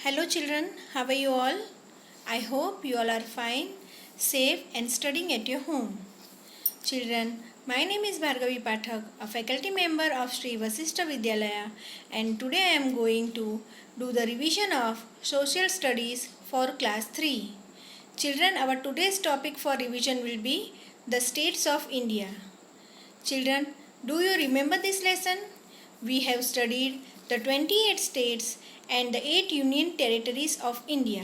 Hello children, how are you all? I hope you all are fine, safe and studying at your home. Children, my name is Bhargavi Pathak, a faculty member of Sri Vasishtha Vidyalaya, and today I am going to do the revision of Social Studies for class 3. Children, our today's topic for revision will be the states of India. Children, do you remember this lesson? We have studied the 28 states and the 8 union territories of India.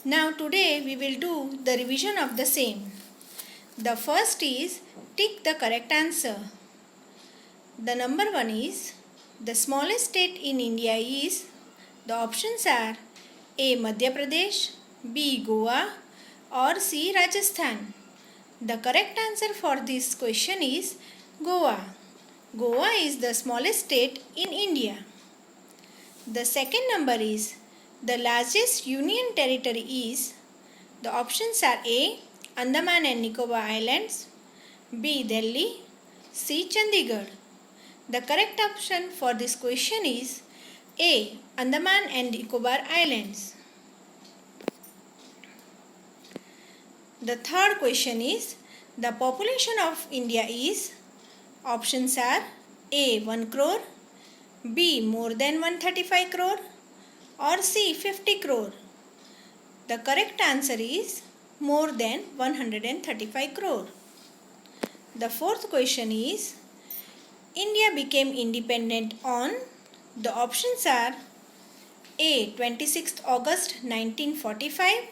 Now today we will do the revision of the same. The first is tick the correct answer. The number 1 is the smallest state in India is, the options are A. Madhya Pradesh, B. Goa or C. Rajasthan. The correct answer for this question is Goa. Goa is the smallest state in India. The second number is the largest union territory is, the options are A. Andaman and Nicobar Islands, B. Delhi, C. Chandigarh. The correct option for this question is A. Andaman and Nicobar Islands. The third question is the population of India is, options are A. 1 crore, B. more than 135 crore or C. 50 crore. The correct answer is more than 135 crore. The fourth question is India became independent on, the options are A. 26th August 1945,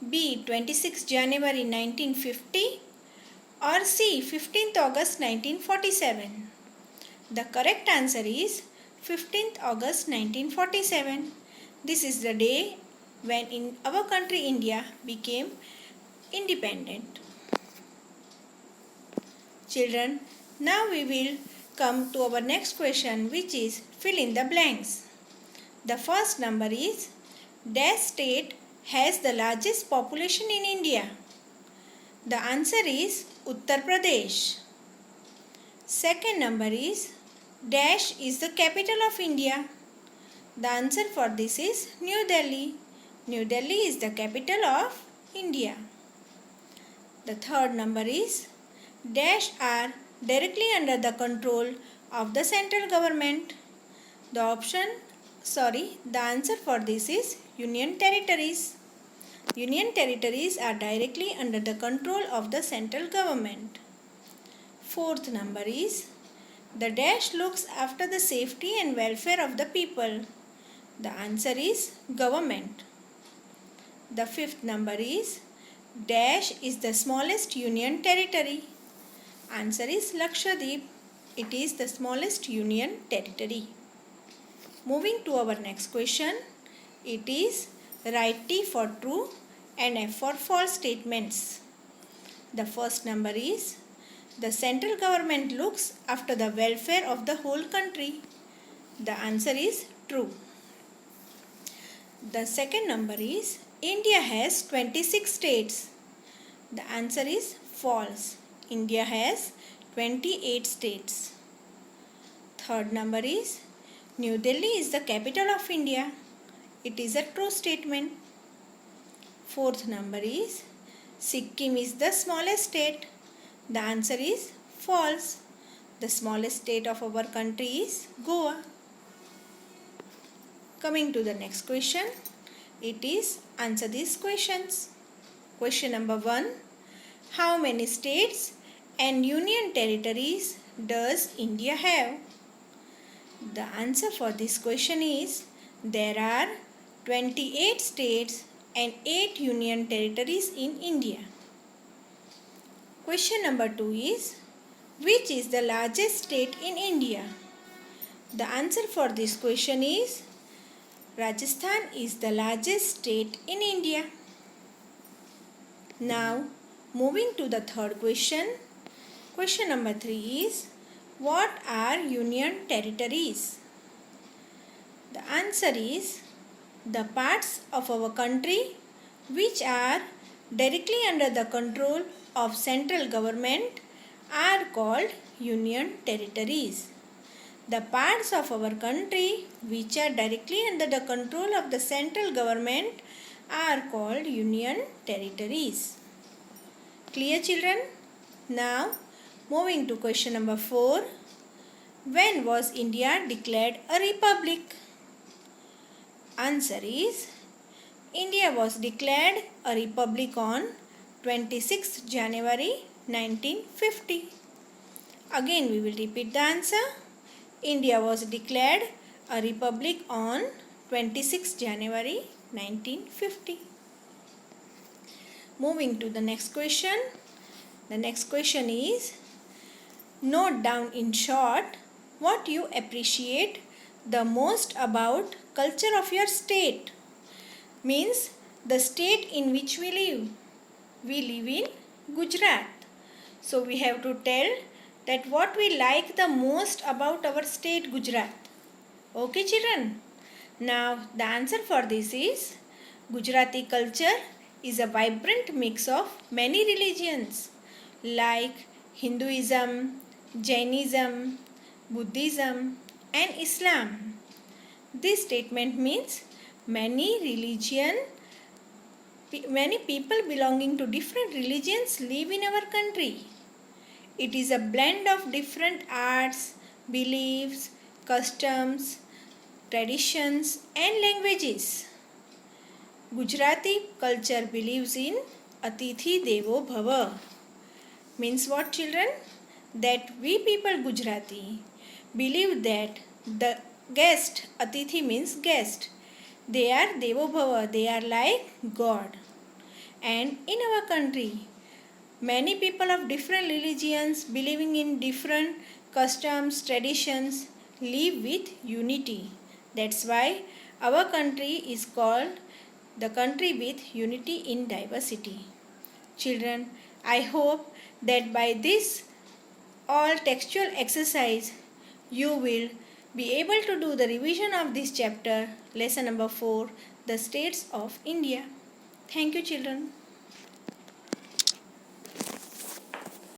B. 26 January 1950 or C. 15th August 1947. The correct answer is 15th August 1947. This is the day when in our country India became independent. Children, now we will come to our next question, which is fill in the blanks. The first number is dash state has the largest population in India. The answer is Uttar Pradesh. Second number is dash is the capital of India. The answer for this is New Delhi. New Delhi is the capital of India. The third number is dash are directly under the control of the central government. The answer for this is Union Territories. Union Territories are directly under the control of the central government. Fourth number is the dash looks after the safety and welfare of the people. The answer is government. The fifth number is dash is the smallest union territory. Answer is Lakshadweep. It is the smallest union territory. Moving to our next question, it is write T for true and F for false statements. The first number is the central government looks after the welfare of the whole country. The answer is true. The second number is India has 26 states. The answer is false. India has 28 states. Third number is New Delhi is the capital of India. It is a true statement. Fourth number is Sikkim is the smallest state. The answer is false. The smallest state of our country is Goa. Coming to the next question, it is answer these questions. Question number 1. How many states and union territories does India have? The answer for this question is there are 28 states and 8 union territories in India. Question number 2 is which is the largest state in India? The answer for this question is Rajasthan is the largest state in India. Now moving to the third question. Question number 3 is what are union territories? The answer is the parts of our country which are directly under the control of central government are called union territories. The parts of our country which are directly under the control of the central government are called union territories. Clear, children? Now, moving to question number 4. When was India declared a republic? Answer is, India was declared a republic on 26 January 1950. Again we will repeat the answer. India was declared a republic on 26 January 1950. Moving to the next question. The next question is, note down in short what you appreciate the most about culture of your state. Means the state in which we live. We live in Gujarat. So we have to tell that what we like the most about our state Gujarat. Okay, children? Now the answer for this is, Gujarati culture is a vibrant mix of many religions like Hinduism, Jainism, Buddhism and Islam. This statement means many people belonging to different religions live in our country. It is a blend of different arts, beliefs, customs, traditions and languages. Gujarati culture believes in Atithi Devo Bhava. Means what, children? That we people Gujarati believe that the guest, Atithi means guest, they are Devo Bhava, they are like God. And in our country, many people of different religions believing in different customs, traditions live with unity. That's why our country is called the country with unity in diversity. Children, I hope that by this all textual exercise you will be able to do the revision of this chapter, lesson number 4, the states of India. Thank you, children.